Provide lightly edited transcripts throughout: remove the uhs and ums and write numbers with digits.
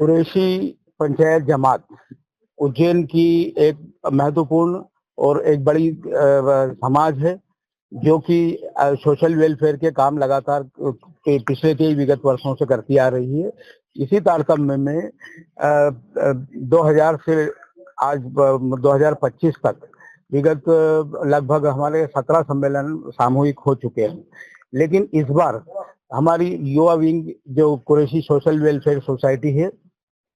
कुरैशी पंचायत जमात उज्जैन की एक महत्वपूर्ण और एक बड़ी समाज है जो कि सोशल वेलफेयर के काम लगातार पिछले कई विगत वर्षों से करती आ रही है। इसी तारतम्य में 2000 से आज 2025 तक विगत लगभग हमारे 17 सम्मेलन सामूहिक हो चुके हैं। लेकिन इस बार हमारी युवा विंग जो कुरैशी सोशल वेलफेयर सोसाइटी है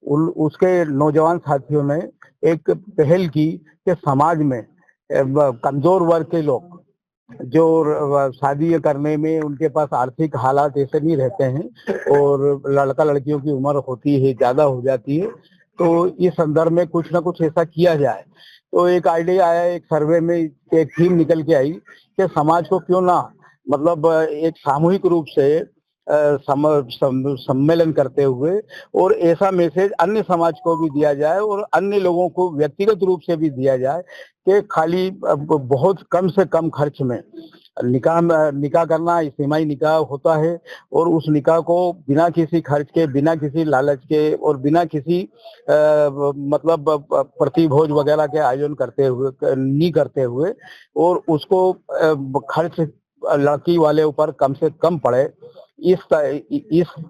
उसके नौजवान साथियों ने एक पहल की कि समाज में कमजोर वर्ग के लोग जो शादी करने में उनके पास आर्थिक हालात ऐसे नहीं रहते हैं और लड़का लड़कियों की उम्र होती है, ज्यादा हो जाती है, तो इस संदर्भ में कुछ ना कुछ ऐसा किया जाए। तो एक आइडिया आया, एक सर्वे में एक थीम निकल के आई कि समाज को क्यों ना मतलब एक सामूहिक रूप से सम्मेलन करते हुए और ऐसा मैसेज अन्य समाज को भी दिया जाए और अन्य लोगों को व्यक्तिगत रूप से भी दिया जाए कि खाली बहुत कम से कम खर्च में निकाह करना इज्तिमाई निकाह होता है और उस निकाह को बिना किसी खर्च के, बिना किसी लालच के और बिना किसी मतलब प्रतिभोज वगैरह के आयोजन करते हुए और उसको खर्च लड़की वाले ऊपर कम से कम पड़े। इस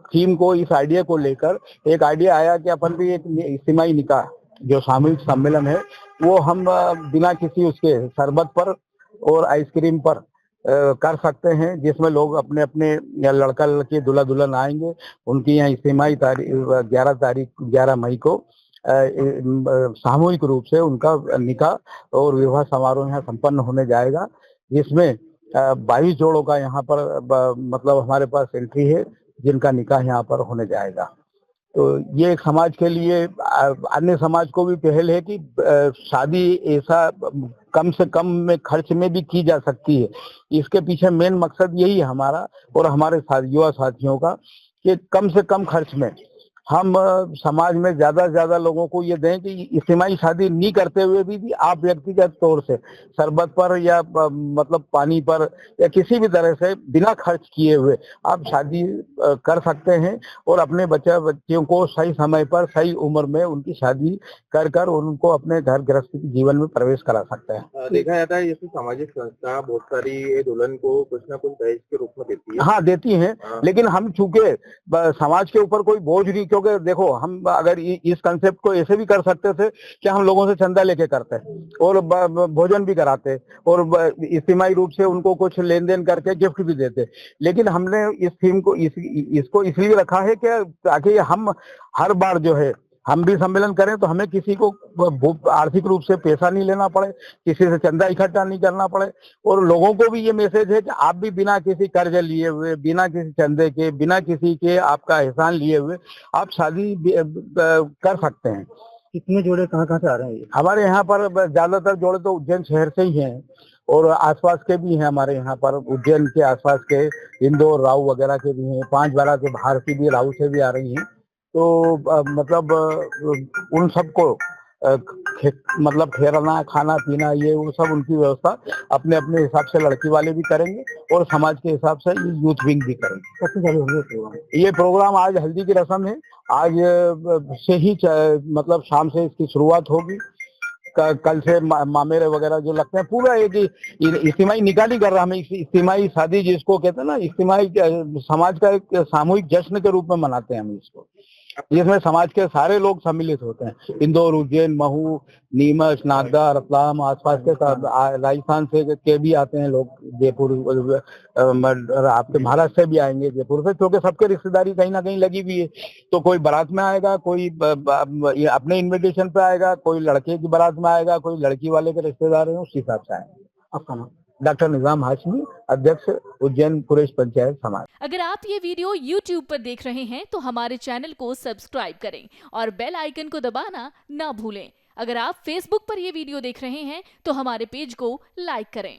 थीम को, इस आइडिया को लेकर एक आइडिया आया कि अपन भी एक इज्तिमाई निकाह जो सामूहिक सम्मेलन है वो हम बिना किसी उसके शरबत पर और आइसक्रीम पर कर सकते हैं, जिसमें लोग अपने अपने लड़का लड़की दूल्हा दुल्हन आएंगे। उनकी यहाँ इज्तिमाई तारीख 11 मई को सामूहिक रूप से उनका निकाह और विवाह समारोह यहाँ संपन्न होने जाएगा, जिसमें 22 जोड़ों का यहाँ पर मतलब हमारे पास एंट्री है जिनका निकाह यहाँ पर होने जाएगा। तो ये एक समाज के लिए अन्य समाज को भी पहल है कि शादी ऐसा कम से कम में खर्च में भी की जा सकती है। इसके पीछे मेन मकसद यही है हमारा और हमारे युवा साथियों का कि कम से कम खर्च में हम समाज में ज्यादा से ज्यादा लोगों को ये दें कि इज्तिमाई शादी नहीं करते हुए भी आप व्यक्तिगत तौर से शरबत पर या मतलब पानी पर या किसी भी तरह से बिना खर्च किए हुए आप शादी कर सकते हैं और अपने बच्चियों को सही समय पर सही उम्र में उनकी शादी कर उनको अपने घर गृहस्थी के जीवन में प्रवेश करा सकते हैं। देखा जाता है जैसे सामाजिक संस्था बहुत सारी दुल्हन को कुछ ना कुछ दहेज के रूप में देती है। हाँ, देती हैं, लेकिन हम चूंकि समाज के ऊपर कोई बोझ नहीं, क्योंकि देखो हम अगर इस कंसेप्ट को ऐसे भी कर सकते थे कि हम लोगों से चंदा लेके करते और भोजन भी कराते और इज्तिमाई रूप से उनको कुछ लेन देन करके गिफ्ट भी देते, लेकिन हमने इस थीम को इसको इसलिए रखा है कि ताकि हम हर बार जो है हम भी सम्मेलन करें तो हमें किसी को आर्थिक रूप से पैसा नहीं लेना पड़े, किसी से चंदा इकट्ठा नहीं करना पड़े और लोगों को भी ये मैसेज है कि आप भी बिना किसी कर्ज लिए हुए, बिना किसी चंदे के, बिना किसी के आपका एहसान लिए हुए आप शादी कर सकते हैं। कितने जोड़े कहाँ से आ रहे हैं? हमारे यहाँ पर ज्यादातर जोड़े तो उज्जैन शहर से ही हैं और आसपास के भी हैं। हमारे यहाँ पर उज्जैन के आसपास के इंदौर, राऊ वगैरह के भी हैं, 5 बारह के बाहर की भी राऊ से भी आ रही हैं। तो मतलब उन सबको मतलब ठहरना, खाना पीना, ये वो सब उनकी व्यवस्था अपने अपने हिसाब से लड़की वाले भी करेंगे और समाज के हिसाब से यूथ विंग भी करेंगे। सबसे चालू होंगे ये प्रोग्राम आज हल्दी की रस्म है, आज से ही मतलब शाम से इसकी शुरुआत होगी। कल से मामेरे वगैरह जो लगते हैं, पूरा एक इज्तिमाई निकाह नहीं कर रहा, हमें इज्तिमाई शादी जिसको कहते हैं ना, इज्तिमाई समाज का एक सामूहिक जश्न के रूप में मनाते हैं हम इसको, जिसमें समाज के सारे लोग सम्मिलित होते हैं। इंदौर, उज्जैन, महू, नीमच, नागदा, रतलाम, आसपास के राजस्थान से के भी आते हैं लोग, जयपुर, आपके महाराष्ट्र से भी आएंगे, जयपुर से, क्योंकि सबके रिश्तेदारी कहीं ना कहीं लगी हुई है। तो कोई बारात में आएगा, कोई अपने इन्विटेशन पे आएगा, कोई लड़के की बारात में आएगा, कोई लड़की वाले के रिश्तेदार है, उस हिसाब से आएंगे। आपका नाम? डॉक्टर निजाम हाशमी, अध्यक्ष उज्जैन कुरैश पंचायत समाज। अगर आप ये वीडियो YouTube पर देख रहे हैं तो हमारे चैनल को सब्सक्राइब करें और बेल आइकन को दबाना ना भूलें। अगर आप Facebook पर ये वीडियो देख रहे हैं तो हमारे पेज को लाइक करें।